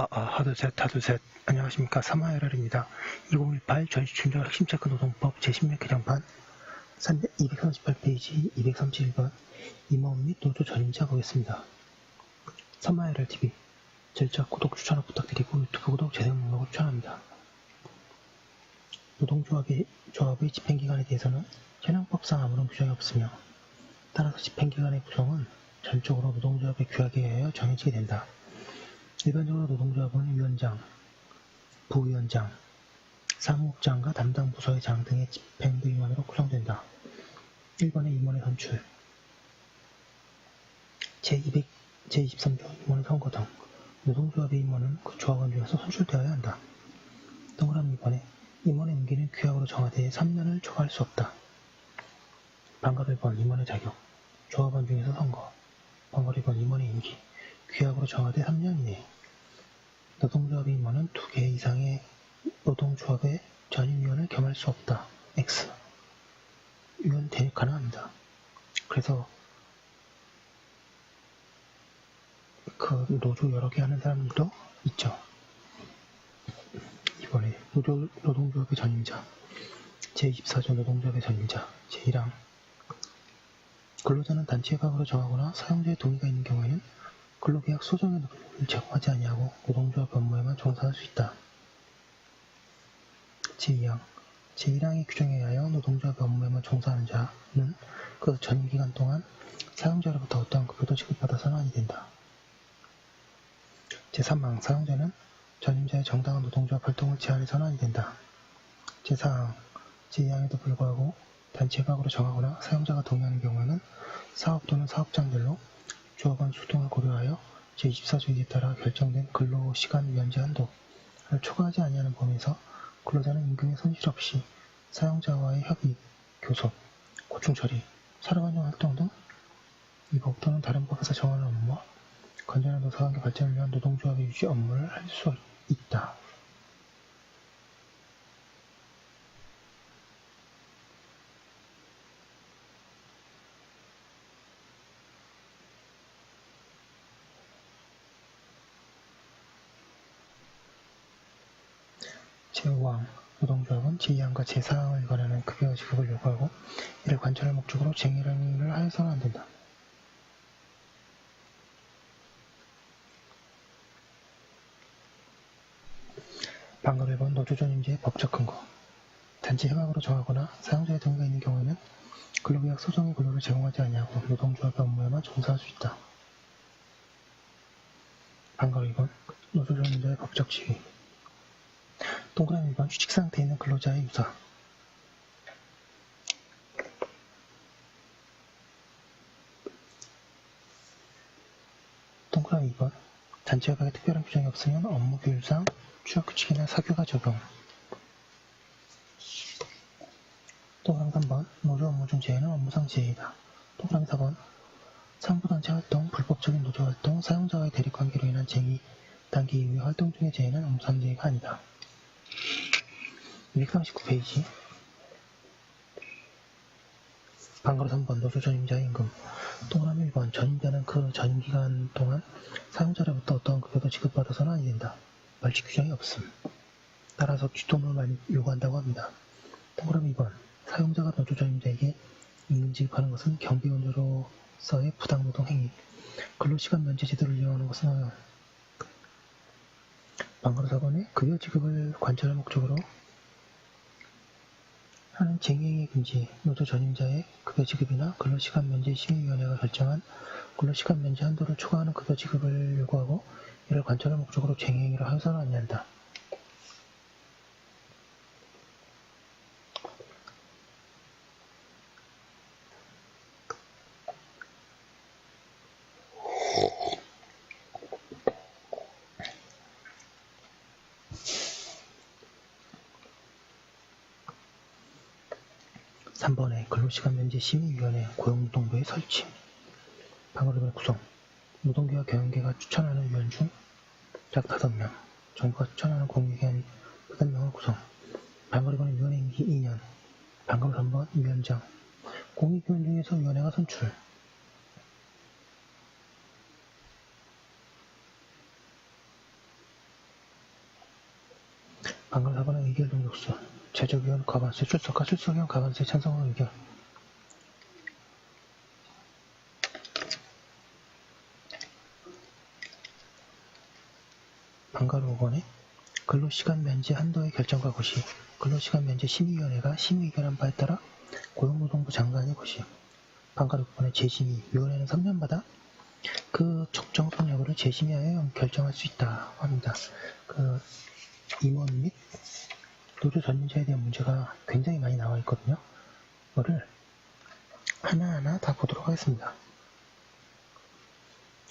하두셋. 안녕하십니까. 3화RR입니다. 2018 전시춘절 핵심체크 노동법 제16 개정판 238페이지 231번 임원 및 노조 전임자 보겠습니다. 3화RRTV 절차 구독 추천을 부탁드리고 유튜브 구독 재생 목록을 추천합니다. 노동조합의 집행기간에 대해서는 현행법상 아무런 규정이 없으며 따라서 집행기간의 구성은 전적으로 노동조합의 규약에 의하여 정해지게 된다. 일반적으로 노동조합은 위원장, 부위원장, 사무국장과 담당 부서의 장 등의 집행부 임원으로 구성된다. 1번의 임원의 선출, 제23조 임원의 선거 등 노동조합의 임원은 그 조합원 중에서 선출되어야 한다. 동그라미 2번에 임원의 임기는 규약으로 정하되 3년을 초과할 수 없다. 반갑 1번 임원의 자격, 조합원 중에서 선거. 반갑 2번 임원의 임기, 규약으로 정하되 3년 이내. 노동조합의 임원은 2개 이상의 노동조합의 전임위원을 겸할 수 없다. X. 위원 대립 가능합니다. 그래서 그 노조 여러 개 하는 사람들도 있죠. 이번에 노동조합의 전임자, 제24조 노동조합의 전임자, 제1항 근로자는 단체 협약으로 정하거나 사용자의 동의가 있는 경우에는 근로계약 소정의 노동을 제공하지 아니하고 노동조합 업무에만 종사할 수 있다. 제2항 제1항의 규정에 의하여 노동조합 업무에만 종사하는 자는 그 전임기간 동안 사용자로부터 어떠한 급여도 지급받아서는 아니 된다. 제3항 사용자는 전임자의 정당한 노동조합 활동을 제한해서는 아니 된다. 제4항 제2항에도 불구하고 단체 협약으로 정하거나 사용자가 동의하는 경우에는 사업 또는 사업장별로 조합원 수등을 고려하여 제24조에 따라 결정된 근로시간 면제 한도를 초과하지 아니하는 범위에서 근로자는 임금의 손실 없이 사용자와의 협의, 교섭, 고충 처리, 사료관용 활동 등 이 법 또는 다른 법에서 정하는 업무와 건전한 노사관계 발전을 위한 노동조합의 유지 업무를 할 수 있다. 제5항 노동조합은 제2항과 제4항을 위반하는 급여 지급을 요구하고 이를 관철할 목적으로 쟁의를 하여서는 안 된다. 반갑 1번 노조 전임자의 법적 근거 단체 협약으로 정하거나 사용자의 동의가 있는 경우에는 근로계약 소정의 근로를 제공하지 아니하고 노동조합의 업무에만 종사할 수 있다. 반갑 2번 노조 전임자의 법적 지위 동그라미 2번 휴직상태에 있는 근로자의 유사 동그라미 2번 단체 협약에 특별한 규정이 없으면 업무 규율상 취업규칙이나 사규가 적용. 동그라미 3번 노조 업무 중 제외는 업무상 제외이다. 동그라미 4번 상부단체 활동, 불법적인 노조 활동, 사용자와의 대립관계로 인한 쟁의 단계 이후의 활동 중의 제외는 업무상 제외가 아니다. 239페이지 반가로 3번 노조 전임자의 임금 동그라미 1번 전임자는 그 전임기간 동안 사용자로부터 어떠한 급여도 지급받아서는 아니 된다. 벌칙 규정이 없음. 따라서 뒷돈을 많이 요구한다고 합니다. 동그라미 2번 사용자가 노조 전임자에게 임금 지급하는 것은 경비원조로서의 부당노동 행위 근로시간 면제 제도를 이용하는 것은 반가로 4번에 급여 지급을 관철할 목적으로 하는 쟁의행위 금지, 노조 전임자의 급여 지급이나 근로시간 면제 심의위원회가 결정한 근로시간 면제 한도를 초과하는 급여 지급을 요구하고 이를 관철할 목적으로 쟁의행위를 하여서는 아니한다. (3번에) 근로시간 면제 심의위원회 고용노동부의 설치 방어력의 구성 노동계와 경영계가 추천하는 위원 중 약 5명 정부가 추천하는 공익위원 8명을 구성 방어력은 위원회 임기 2년 방금 3번 위원장 공익위원 중에서 위원회가 선출 방금 4번의 의결 동력수, 제적위원 과반수 출석과 출석위원 과반수의 찬성으로 의결. 방가로 5번에 근로시간 면제 한도의 결정과 고시, 근로시간 면제 심의위원회가 심의 의결한 바에 따라 고용노동부 장관의 고시. 방가로 6번에 재심의, 위원회는 3년마다 그 적정성 여부를 재심의하여 결정할 수 있다 합니다. 그 임원 및 노조 전임자에 대한 문제가 굉장히 많이 나와 있거든요. 이거를 하나하나 다 보도록 하겠습니다.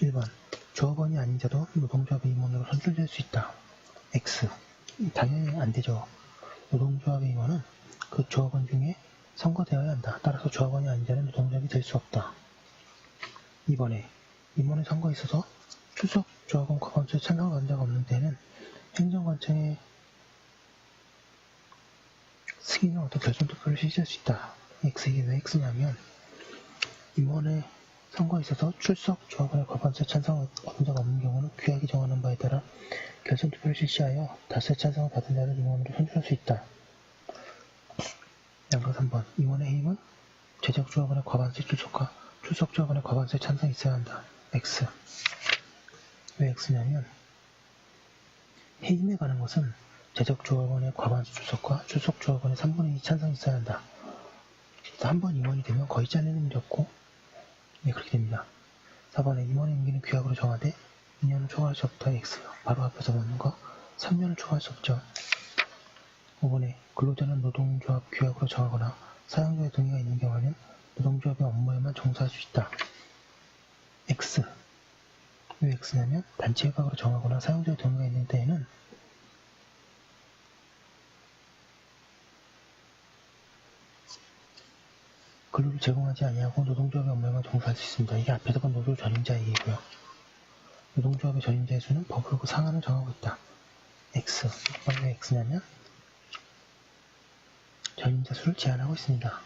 1번. 조합원이 아닌 자도 노동조합의 임원으로 선출될 수 있다. X. 당연히 안 되죠. 노동조합의 임원은 그 조합원 중에 선거되어야 한다. 따라서 조합원이 아닌 자는 노동조합이 될 수 없다. 2번에 임원의 선거에 있어서 출석 조합원 과반수의 찬성을 받은 자가 없는 데에는 행정관청의 승인을 얻어 결선투표를 실시할 수 있다. X. 이게 왜 X냐면 임원의 선거에 있어서 출석 조합원의 과반수의 찬성을 얻은 자가 없는 경우는 규약이 정하는 바에 따라 결선투표를 실시하여 다수의 찬성을 받은 자를 임원으로 선출할 수 있다. 양가 3번. 임원의 해임은 제적 조합원의 과반수의 출석과 출석 조합원의 과반수의 찬성이 있어야 한다. X. 왜 X냐면 해임에 관한 것은 제적 조합원의 과반수 출석과 출석 조합원의 3분의 2 찬성이 있어야 한다. 한 번 임원이 되면 거의 잘리는 일이 없고 네, 그렇게 됩니다. 4번에 임원의 임기는 규약으로 정하되 2년을 초과할 수 없다. X. 바로 앞에서 보는 거 3년을 초과할 수 없죠. 5번에 근로자는 노동조합 규약으로 정하거나 사용자의 동의가 있는 경우에는 노동조합의 업무에만 종사할 수 있다. X. 왜 X냐면 단체 협약으로 정하거나 사용자의 동의가 있는 때에는 근로를 제공하지 아니하고 노동조합의 업무에만 종사할 수 있습니다. 이게 앞에서 본 노조 전임자 얘기고요. 노동조합의 전임자의 수는 법으로 그 상한을 정하고 있다. X. 왜 X냐면 전임자 수를 제한하고 있습니다.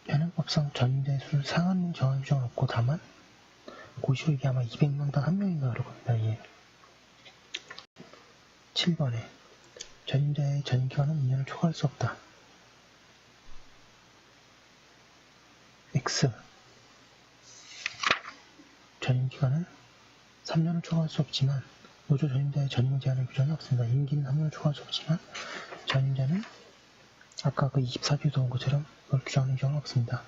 현행법상 전임자의 수를 상한을 정할 규정은 없고 다만 고시로 이게 아마 200명당 1명인가 그럴 겁니다. 예. 7번에 전임자의 전임기간은 2년을 초과할 수 없다. X. 전임기간은 3년을 초과할 수 없지만 노조 전임자의 전임을 제한할 규정이 없습니다. 임기는 3년을 초과할 수 없지만 전임자는 아까 그 24조에서 온 것처럼 그걸 규정하는 규정은 없습니다.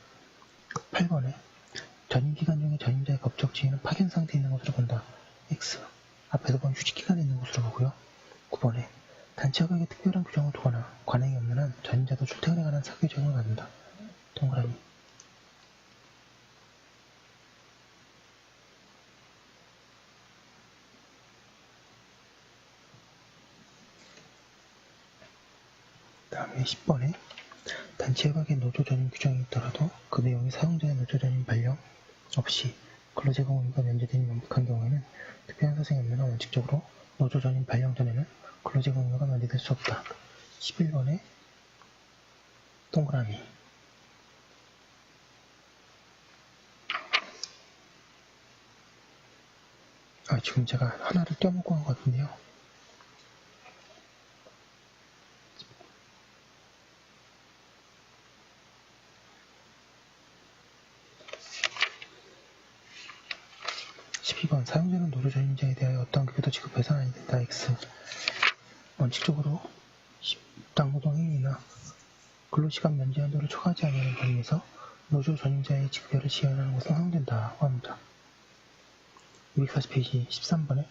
8번에 전임기간 중에 전임자의 법적 지위는 파견 상태에 있는 것으로 본다. X. 앞에서 본 휴직기간에 있는 것으로 보고요. 9번에 단체협약에 특별한 규정을 두거나 관행이 없는 한 전임자도 출퇴근에 관한 사교 적용을 받는다. 동그라미. 다음에 10번에 단체협약에 노조 전임 규정이 있더라도 그 내용이 사용자의 노조 전임 발령 없이 근로제공 의무가 면제되는 명백한 경우에는 특별한 사정이 없는 한 원칙적으로 노조 전임 발령 전에는 근로제공 의무가 면제될 수 없다. 11번에 동그라미. 지금 제가 하나를 떼어먹고 한 것 같은데요. 12번 사용자는 노조 전임자에 대하여 어떠한 급여도 지급해서는 아니 된다. X. 원칙적으로 당노동행위나 근로시간 면제 한도를 초과하지 않는 범위에서 노조 전임자의 직급여를 지원하는 것은 허용된다고 합니다. 240페이지 13번에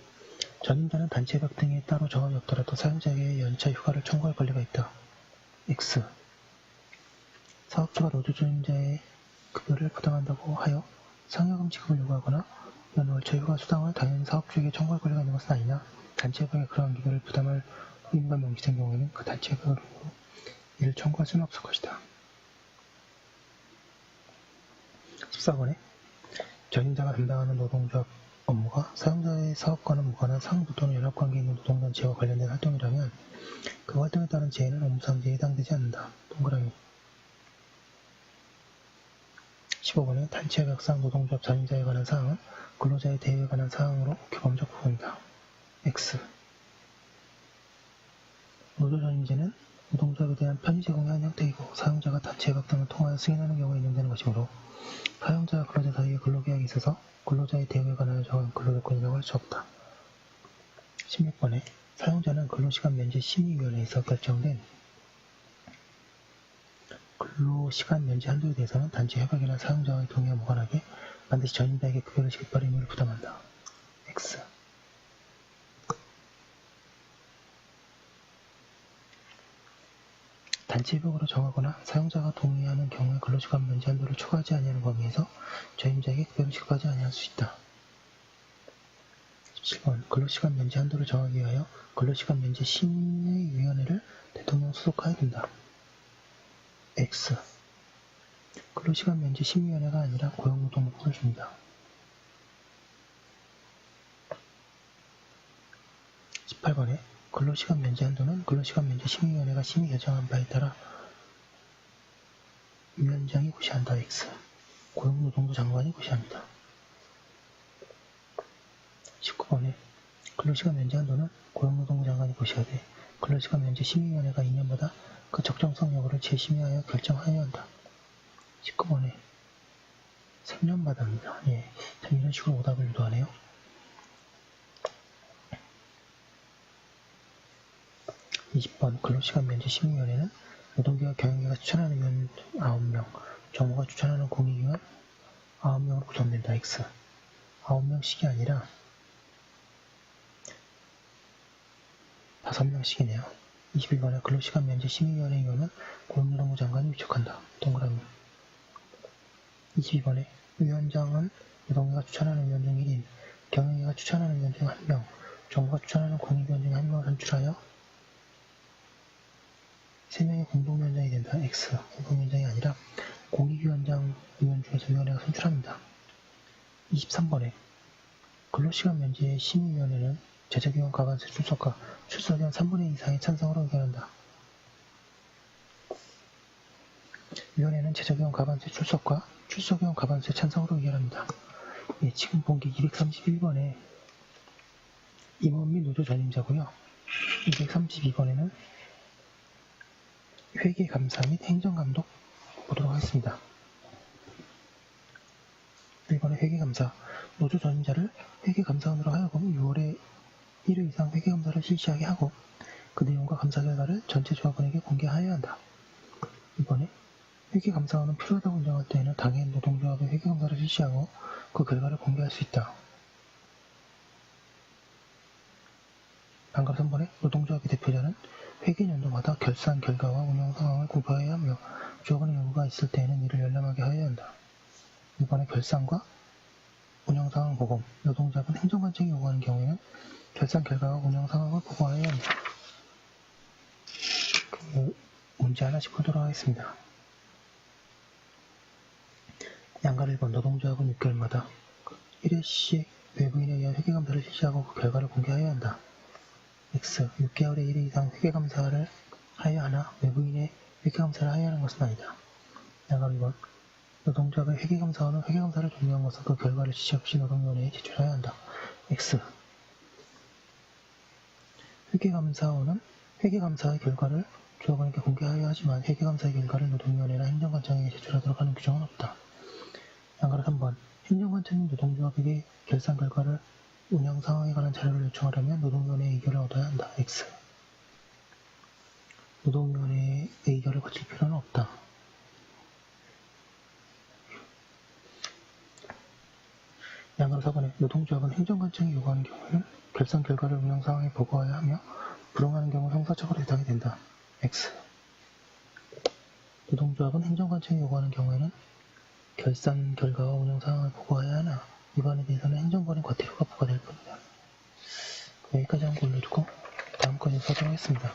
전임자는 단체협약 등에 따로 정함이 없더라도 사용자에게 연차 휴가를 청구할 권리가 있다. X. 사업주가 노조 전임자의 급여를 부담한다고 하여 상여금 지급을 요구하거나 연월차 휴가 수당을 당연히 사업주에게 청구할 권리가 있는 것은 아니나 단체협약에 그러한 기별을 부담할 의무가 명시된 경우에는 그 단체협약으로 이를 청구할 수는 없을 것이다. 14번에 전임자가 담당하는 노동조합 업무가 사용자의 사업과는 무관한 상부 또는 연합관계에 있는 노동단체와 관련된 활동이라면 그 활동에 따른 재해는 업무상재해에 해당되지 않는다. 동그라미. 15번에 단체협약상 노동조합 전임자에 관한 사항은 근로자의 대우에 관한 사항으로 규범적 부분이다. X. 노조 전임제는 노동조합에 대한 편의 제공의 한 형태이고 사용자가 단체 협약 등을 통하여 승인하는 경우에 인용되는 것이므로 사용자와 근로자 사이의 근로계약이 있어서 근로자의 대우에 관하여 정한 근로조건이라고 할 수 없다. 16번에 사용자는 근로시간 면제 심의위원회에서 결정된 근로시간 면제 한도에 대해서는 단체 협약이나 사용자와의 동의와 무관하게 반드시 전임자에게 급여를 지급할 의무를 부담한다. X. 단체 협약으로 정하거나 사용자가 동의하는 경우에 근로시간 면제 한도를 초과하지 아니하는 범위에서 전임자에게 급여를 지급하지 아니할 수 있다. 17번 근로시간 면제 한도를 정하기 위하여 근로시간 면제 심의위원회를 대통령 소속하여야 된다. X. 근로시간 면제 심의위원회가 아니라 고용노동부를 줍니다. 18번에 근로시간 면제 한도는 근로시간 면제 심의위원회가 심의 결정한 바에 따라 위원장이 고시한다. X. 고용노동부 장관이 고시합니다. 19번에 근로시간 면제 한도는 고용노동부 장관이 고시하되 근로시간 면제 심의위원회가 2년마다 그 적정성 여부를 재심의하여 결정하여야 한다. 19번에 3년마다입니다. 예, 참 이런 식으로 오답을 유도하네요. 20번 근로시간 면제 심의위원회는 노동계와 경영계가 추천하는 위원 9명, 정부가 추천하는 공익위원 9명으로 구성된다. X. 9명씩이 아니라 5명씩이네요. 21번에 근로시간 면제 심의위원회 위원은 고용노동부 장관이 위촉한다. 동그라미. 22번에 위원장은 노동계가 추천하는 위원 중 1인, 경영계가 추천하는 위원 중 1명, 정부가 추천하는 공익위원 중 1명을 선출하여 3명의 공동위원장이 된다. X. 공동위원장이 아니라 공익위원장 위원 중에서 위원회가 선출합니다. 23번에 근로시간 면제 심의위원회는 제적위원 과반수 출석과 출석위원 3분의 2 이상의 찬성으로 의결한다. 위원회는 제적위원 과반수 출석과 출석위원 과반수의 찬성으로 의결합니다. 예, 지금 본 게 231번에 임원 및 노조 전임자고요. 232번에는 회계감사 및 행정감독 보도록 하겠습니다. 1번에 회계감사, 노조 전임자를 회계감사원으로 하여금 6월에 1회 이상 회계감사를 실시하게 하고 그 내용과 감사 결과를 전체 조합원에게 공개하여야 한다. 2번에 회계감사원은 필요하다고 인정할 때에는 당해 노동조합의 회계감사를 실시하고 그 결과를 공개할 수 있다. 방금 3번에 노동조합의 대표자는 회계연도마다 결산 결과와 운영 상황을 공표해야 하며 조합원의 요구가 있을 때에는 이를 열람하게 하여야 한다. 2번에 결산과 운영 상황 보고 노동조합은 행정관청이 요구하는 경우에는 결산 결과와 운영 상황을 보고하여야 한다. 문제 하나씩 풀도록 하겠습니다. 양가 1번 노동조합은 6개월마다 1회씩 외부인에 의한 회계감사를 실시하고 그 결과를 공개하여야 한다. X. 6개월에 1회 이상 회계감사를 하여야 하나 외부인의 회계감사를 하여야 하는 것은 아니다. 양가 2번 노동조합의 회계감사원은 회계감사를 종료한 것은 그 결과를 지체 없이 노동위원회에 제출해야 한다. X. 회계감사원은 회계감사의 결과를 조합원에게 공개하여야 하지만 회계감사의 결과를 노동위원회나 행정관청에게 제출하도록 하는 규정은 없다. 양가로 3번 행정관청이 노동조합에게 결산 결과를 운영 상황에 관한 자료를 요청하려면 노동위원회의 의결을 얻어야 한다. X. 노동위원회의 의결을 거칠 필요는 없다. 양가로 4번에 노동조합은 행정관청이 요구하는 경우에는 결산 결과를 운영 상황에 보고해야 하며 불응하는 경우 형사처벌에 해당이 된다. X. 노동조합은 행정관청이 요구하는 경우에는 결산 결과와 운영 상황을 보고해야 하나 이 부분에 대해서는 행정관의 과태료가 부과될 뿐이다. 여기까지 한 거 올려두고 다음 건에 서도록 하겠습니다.